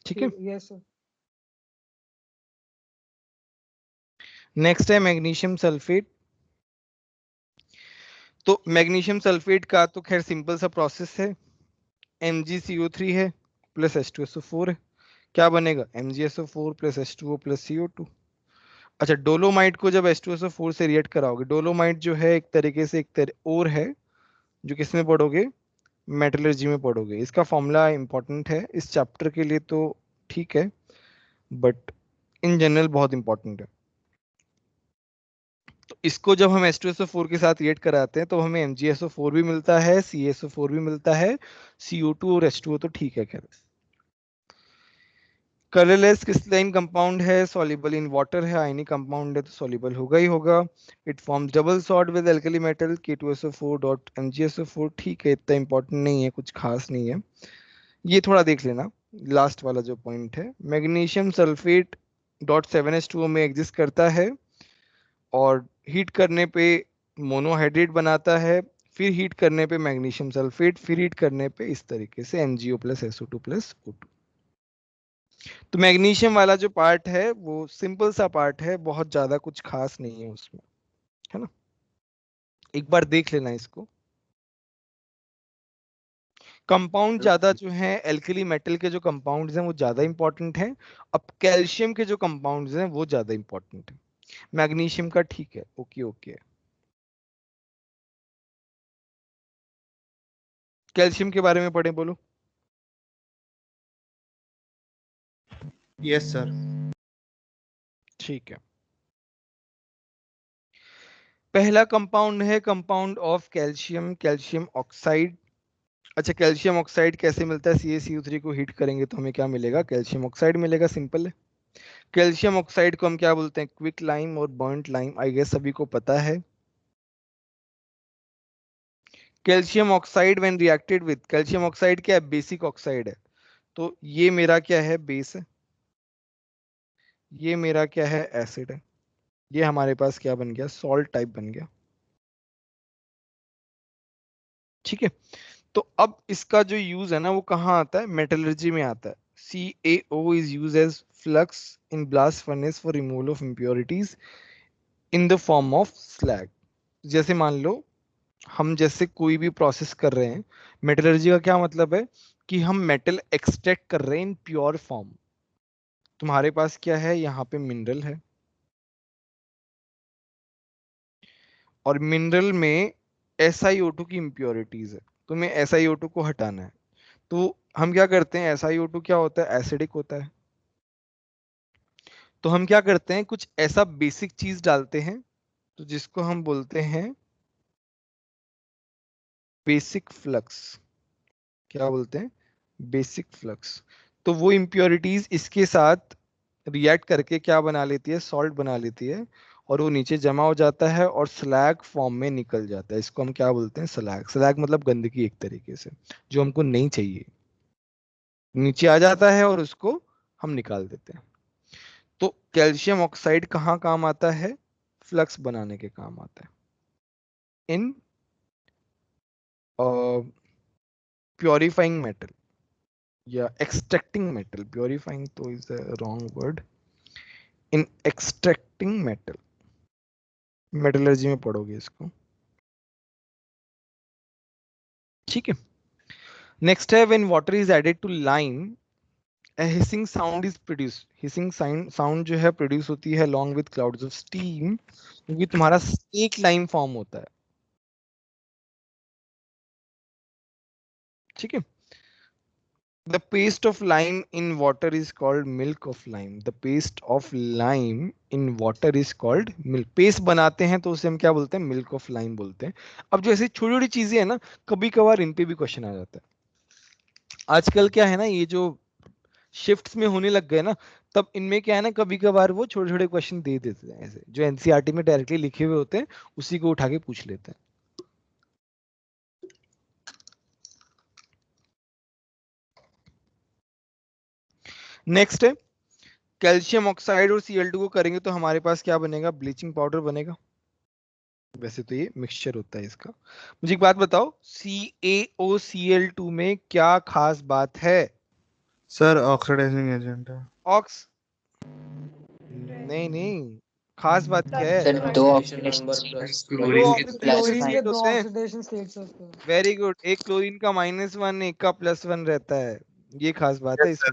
ठीक है, यस सर। नेक्स्ट है मैग्नीशियम सल्फेट। तो मैग्नीशियम सल्फेट का तो खैर सिंपल सा प्रोसेस है, MgCO3 है प्लस H2SO4 है, क्या बनेगा, MgSO4 plus H2O plus CO2। अच्छा, डोलोमाइट को जब H2SO4 से रिएक्ट कराओगे, डोलोमाइट जो है एक तरीके से और है जो किसमें पढ़ोगे, मेटलर्जी में पढ़ोगे। इसका फॉर्मूला इंपॉर्टेंट है इस चैप्टर के लिए तो ठीक है, बट इन जनरल बहुत इंपॉर्टेंट है। तो इसको जब हम H2SO4 के साथ रिएक्ट कराते हैं तो हमें MgSO4 भी मिलता है, CaSO4 भी मिलता है, CO2 और H2O तो ठीक है। खैर कलरलेस क्रिस्टलाइन कंपाउंड है, सॉल्युबल इन वाटर है, आयनिक कंपाउंड है तो सॉल्युबल होगा ही होगा। It forms double salt with alkali metal K2SO4.MgSO4, ठीक है, इतना इंपॉर्टेंट नहीं है, कुछ खास नहीं है, ये थोड़ा देख लेना। लास्ट वाला जो पॉइंट है, मैग्नीशियम सल्फेट .7H2O में एग्जिस्ट करता है और हीट करने पे मोनोहाइड्रेट बनाता है, फिर हीट करने पे मैग्नीशियम सल्फेट, फिर हीट करने पे इस तरीके से MgO plus SO2 plus O2। तो मैग्नीशियम वाला जो पार्ट है वो सिंपल सा पार्ट है, बहुत ज्यादा कुछ खास नहीं है उसमें, है ना। एक बार देख लेना इसको। कंपाउंड ज्यादा जो है एल्कली मेटल के जो कंपाउंड्स हैं वो ज्यादा इंपॉर्टेंट हैं। अब कैल्शियम के जो कंपाउंड्स हैं वो ज्यादा इंपॉर्टेंट है, मैग्नीशियम का ठीक है, ओके ओके। कैल्शियम के बारे में पढ़े, बोलो। Yes sir. ठीक है, पहला कंपाउंड है compound of calcium, calcium oxide. अच्छा, कैल्शियम ऑक्साइड कैसे मिलता है? CaCO3 को हीट करेंगे तो हमें क्या मिलेगा? कैल्शियम ऑक्साइड मिलेगा, सिंपल है। कैल्शियम ऑक्साइड को हम क्या बोलते हैं? क्विक लाइम और बर्न्ट लाइम, आई गेस सभी को पता है। Calcium oxide when reacted with, calcium oxide क्या है? बेसिक ऑक्साइड है, तो ये मेरा क्या है? बेस है। ये मेरा क्या है? एसिड है। ये हमारे पास क्या बन गया? सॉल्ट टाइप बन गया। ठीक है, तो अब इसका जो यूज है ना वो कहाँ आता है? मेटलर्जी में आता है। CaO is used as flux in blast furnace for removal of impurities in the form of slag। जैसे मान लो हम जैसे कोई भी प्रोसेस कर रहे हैं, मेटलर्जी का क्या मतलब है? कि हम मेटल एक्सट्रैक्ट कर रहे हैं इन प्योर फॉर्म। तुम्हारे पास क्या है? यहाँ पे मिनरल है, और मिनरल में SiO2 की इम्प्योरिटीज है, तुम्हें SiO2 को हटाना है। तो हम क्या करते हैं? SiO2 क्या होता है? एसिडिक होता है। तो हम क्या करते हैं? कुछ ऐसा बेसिक चीज डालते हैं, तो जिसको हम बोलते हैं बेसिक फ्लक्स। क्या बोलते हैं? Basic flux. तो वो इम्प्योरिटीज इसके साथ रिएक्ट करके क्या बना लेती है? सॉल्ट बना लेती है, और वो नीचे जमा हो जाता है और स्लैग फॉर्म में निकल जाता है। इसको हम क्या बोलते हैं? स्लैग। स्लैग मतलब गंदगी एक तरीके से, जो हमको नहीं चाहिए, नीचे आ जाता है और उसको हम निकाल देते हैं। तो कैल्शियम ऑक्साइड कहाँ काम आता है? फ्लक्स बनाने के काम आता है, इन प्योरीफाइंग मेटल या एक्सट्रैक्टिंग मेटल। प्योरीफाइंग तो is the wrong word. In extracting metal, metallurgy में पढ़ोगे इसको। ठीक है, नेक्स्ट है when water is added to lime a hissing sound is produced। hissing sound जो है प्रोड्यूस होती है along with clouds of steam, क्योंकि तुम्हारा एक लाइम फॉर्म होता है। ठीक है, the paste of lime in water is called milk of lime। the paste of lime in water is called milk। Paste बनाते हैं तो उसे हम क्या बोलते हैं? मिल्क ऑफ लाइम बोलते हैं। अब जो ऐसी छोटी छोटी चीजें हैं ना, कभी कभार इन पे भी क्वेश्चन आ जाता है। आजकल क्या है ना, ये जो शिफ्ट्स में होने लग गए ना, तब इनमें क्या है ना, कभी कभार वो छोटे छोटे क्वेश्चन दे देते हैं, ऐसे जो एनसीईआरटी में डायरेक्टली लिखे हुए होते हैं, उसी को उठा के पूछ लेते हैं। नेक्स्ट है कैल्शियम ऑक्साइड और Cl2 को करेंगे तो हमारे पास क्या बनेगा? ब्लीचिंग पाउडर बनेगा। वैसे तो ये मिक्सचर होता है इसका। मुझे एक बात बताओ, CaOCl2 में क्या खास बात है? सर ऑक्सीडाइजिंग एजेंट है। ऑक्स नहीं नहीं, खास बात क्या है? सर दो ऑक्सीडेशन नंबर प्लस क्लोरीन के प्लस क्लोरीन के स्टेट दो होते हैं। ऑक्सीडेशन स्टेट्स होते हैं। वेरी गुड, एक क्लोरीन का -1, एक का +1 रहता है, ये खास बात है इसमें,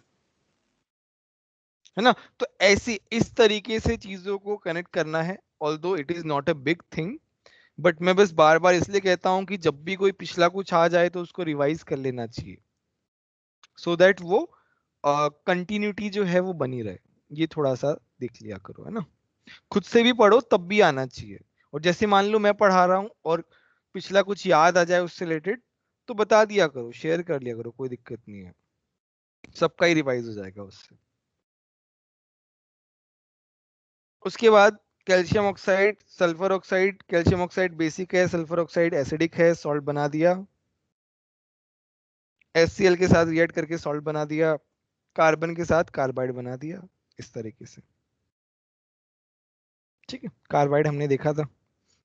है ना? तो ऐसी इस तरीके से चीजों को कनेक्ट करना है, although it is not a big thing, but मैं बस बार बार इसलिए कहता हूं कि जब भी कोई पिछला कुछ आ जाए तो उसको रिवाइज कर लेना चाहिए, सो दैट वो कंटिन्यूटी जो है वो बनी रहे। ये थोड़ा सा देख लिया करो, है ना? खुद से भी पढ़ो तब भी आना चाहिए। और जैसे मान लो मैं पढ़ा रहा हूँ और पिछला कुछ याद आ जाए उससे रिलेटेड, तो बता दिया करो, शेयर कर लिया करो, कोई दिक्कत नहीं है, सबका ही रिवाइज हो जाएगा उससे। उसके बाद calcium oxide, sulphur oxide. Calcium oxide basic है, सल्फर ऑक्साइड एसिडिक है, सॉल्ट बना दिया। HCl के साथ रिएक्ट करके सॉल्ट बना दिया, कार्बन के साथ कार्बाइड बना दिया, इस तरीके से। ठीक है, कार्बाइड हमने देखा था,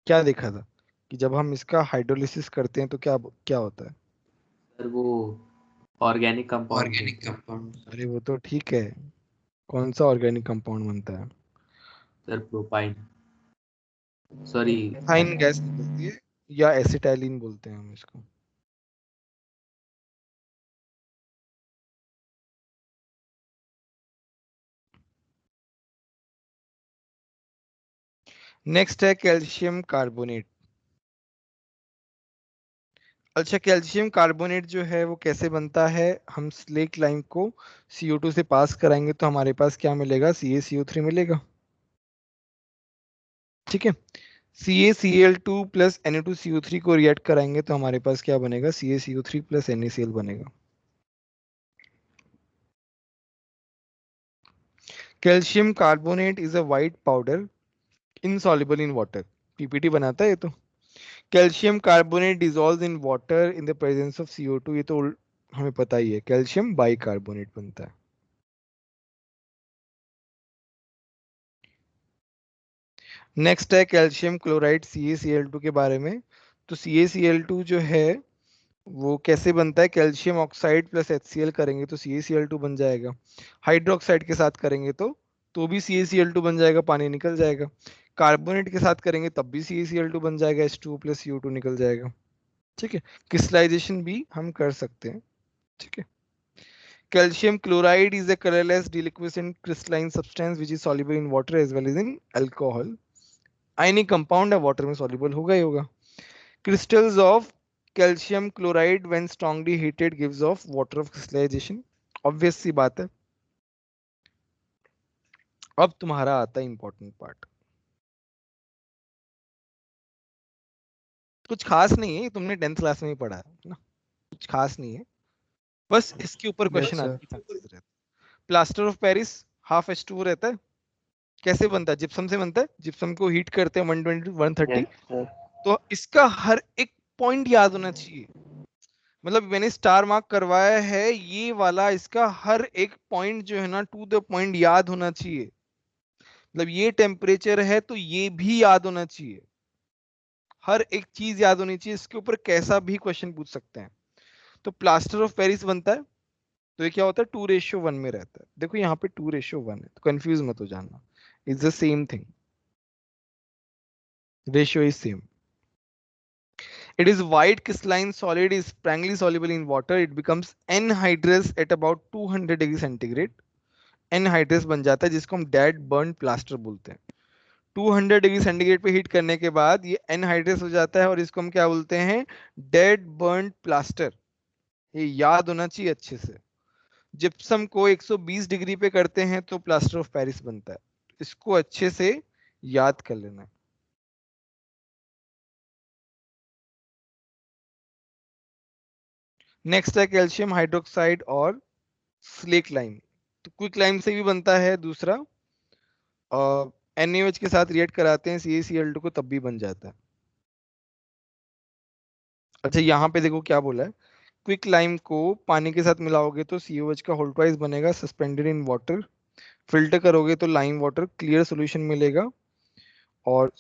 क्या देखा था? कि जब हम इसका हाइड्रोलिसिस करते हैं तो क्या क्या होता है? सर वो ऑर्गेनिक कंपाउंड। अरे वो तो ठीक है, कौन सा ऑर्गेनिक कंपाउंड बनता है? Sir propyne, sorry fine gas निकलती है, या एसिटाइलिन बोलते हैं हम इसको। नेक्स्ट है कैल्शियम कार्बोनेट। अच्छा, कैल्शियम कार्बोनेट जो है वो कैसे बनता है? हम स्लेक लाइम को CO2 से पास कराएंगे तो हमारे पास क्या मिलेगा? CaCO3 मिलेगा। ठीक है, CaCl2 प्लस Na2CO3 को रिएक्ट कराएंगे तो हमारे पास क्या बनेगा, CaCO3 प्लस NaCl बनेगा। Calcium carbonate is a white powder insoluble in water. PPT बनाता है ये तो। Calcium carbonate dissolve in water in the presence of CO2, ये तो हमें पता ही है, कैल्शियम बाइकार्बोनेट बनता है। नेक्स्ट है कैल्शियम क्लोराइड CaCl2 के बारे में। तो CaCl2 जो है वो कैसे बनता है, कैल्शियम ऑक्साइड प्लस HCl करेंगे तो CaCl2 बन जाएगा। हाइड्रोक्साइड के साथ करेंगे तो भी CaCl2 बन जाएगा, पानी निकल जाएगा। कार्बोनेट के साथ करेंगे तब भी CaCl2 बन जाएगा, H2 प्लस CO2 निकल जाएगा। ठीक है, क्रिस्टलाइजेशन भी हम कर सकते हैं। ठीक है, calcium chloride is a colorless deliquescent crystalline substance which is soluble in water as well as in alcohol। Ionic compound है, वाटर में soluble होगा ही होगा। crystals of calcium chloride when strongly heated gives off water of crystallization। obvious सी बात है। अब तुम्हारा आता है इंपॉर्टेंट पार्ट। कुछ खास नहीं है, तुमने 10th क्लास में ही पढ़ा है ना, कुछ खास नहीं है, बस इसके ऊपर यस क्वेश्चन सर। आने की चांसेस रहते हैं। Plaster of Paris half H2O रहता है, कैसे बनता है, जिप्सम से बनता है। जिप्सम को हीट करते हैं 120 130, यस सर। तो इसका हर एक पॉइंट याद होना चाहिए। मतलब मैंने स्टार मार्क करवाया है ये वाला, इसका हर एक पॉइंट जो है ना टू द पॉइंट याद होना चाहिए। मतलब ये टेम्परेचर है तो ये भी याद होना चाहिए, हर एक चीज याद होनी चाहिए। इसके ऊपर कैसा भी क्वेश्चन पूछ सकते हैं। तो प्लास्टर ऑफ पेरिस बनता है तो ये क्या होता है, 2:1 में रहता है। देखो यहाँ पे 2:1 है, तो कंफ्यूज मत हो जाना, it's the same thing, ratio is same. It is white crystalline solid, is strongly soluble in water. It becomes anhydrous at about 200 degree centigrade. Anhydrous बन जाता है जिसको हम डेड बर्न प्लास्टर बोलते हैं। 200 डिग्री सेंटीग्रेड पे हीट करने के बाद ये एनहाइड्रस हो जाता है और इसको हम क्या बोलते हैं, डेड बर्न प्लास्टर। ये याद होना चाहिए अच्छे से। जिप्सम को 120 डिग्री पे करते हैं तो प्लास्टर ऑफ पेरिस बनता है, इसको अच्छे से याद कर लेना है। नेक्स्ट है कैल्शियम हाइड्रोक्साइड और स्लेक लाइम। तो क्विक लाइम से भी बनता है दूसरा, NaOH के साथ रिएक्ट कराते हैं CaCl2 को तब भी बन जाता है। अच्छा यहाँ पे देखो क्या बोला है, क्विक लाइम को पानी के साथ मिलाओगे तो COH का होल ट्वाइस बनेगा सस्पेंडेड इन वाटर। फिल्टर करोगे तो लाइम वाटर क्लियर सॉल्यूशन मिलेगा। और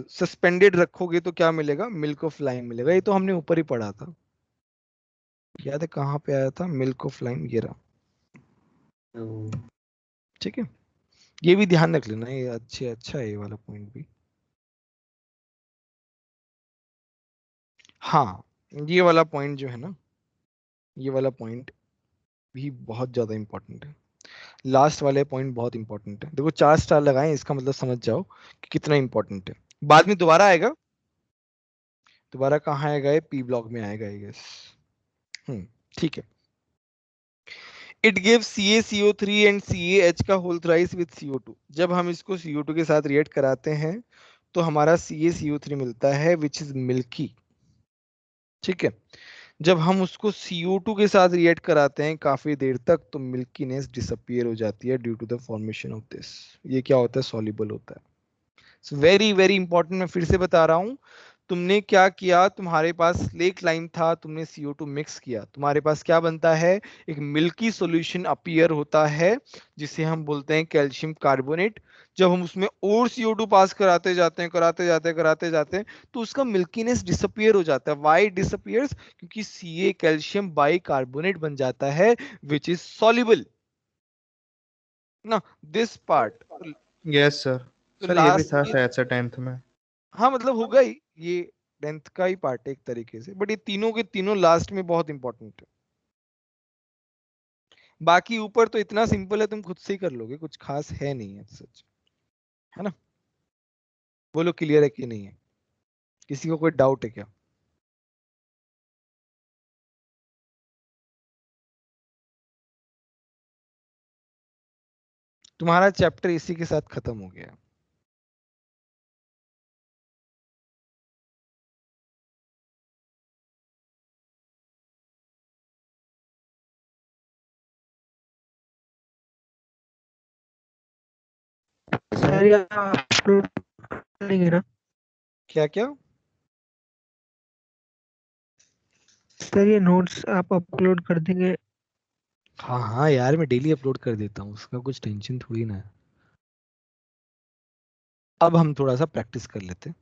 सस्पेंडेड रखोगे तो क्या मिलेगा, मिल्क ऑफ लाइम मिलेगा। ये तो हमने ऊपर ही पढ़ा था, याद है कहाँ पे आया था, मिल्क ऑफ लाइम ये रहा। ठीक है, ये भी ध्यान रख लेना, ये अच्छा है ये वाला पॉइंट भी। हाँ, ये वाला पॉइंट जो है ना, ये वाला पॉइंट भी बहुत ज्यादा इंपॉर्टेंट है। लास्ट वाले पॉइंट बहुत इंपॉर्टेंट है। देखो 4 स्टार लगाएं, इसका मतलब समझ जाओ कि कितना इंपॉर्टेंट है। बाद में दोबारा आएगा, दोबारा कहाँ आएगा, ये P ब्लॉक में आएगा आई गेस। ठीक है। It gives CaCO3 and CaH का होल थ्राइस विद CO2। जब हम इसको CO2 के साथ रिएक्ट कराते हैं तो हमारा CaCO3 मिलता है विच इज मिल्की। ठीक है, जब हम उसको CO2 के साथ रिएक्ट कराते हैं काफी देर तक तो मिल्कीनेस डिसअपियर हो जाती है due to the formation of this. ये क्या होता है, सॉल्युबल होता है। वेरी वेरी इंपॉर्टेंट, मैं फिर से बता रहा हूं। तुमने क्या किया, तुम्हारे पास स्लेक लाइम था, तुमने CO2 मिक्स किया, तुम्हारे पास क्या बनता है, एक मिल्की सॉल्यूशन अपीयर होता है जिसे हम बोलते हैं कैल्शियम कार्बोनेट। जब हम उसमें और CO2 पास कराते जाते हैं तो उसका मिल्कीनेस डिसअपियर हो जाता है। व्हाई डिसअपियर्स, क्योंकि Ca कैल्शियम बाई कार्बोनेट बन जाता है विच इज सॉल्युबल ना, दिस पार्ट। Yes sir. तो सर ये भी लास्ट था में, शायद से 10th में। हाँ मतलब होगा ही, ये 10th का ही पार्ट है एक तरीके से, बट ये तीनों के तीनों लास्ट में बहुत इंपॉर्टेंट है। बाकी ऊपर तो इतना सिंपल है, तुम खुद से ही कर लोगे, कुछ खास है नहीं है सच, है ना। बोलो क्लियर है कि नहीं है, किसी को कोई डाउट है क्या। तुम्हारा चैप्टर इसी के साथ खत्म हो गया। सर ये अपलोड करेंगे ना? क्या क्या? सर ये नोट्स आप अपलोड कर देंगे? हाँ हाँ यार, मैं डेली अपलोड कर देता हूँ, उसका कुछ टेंशन थोड़ी ना है। अब हम थोड़ा सा प्रैक्टिस कर लेते हैं।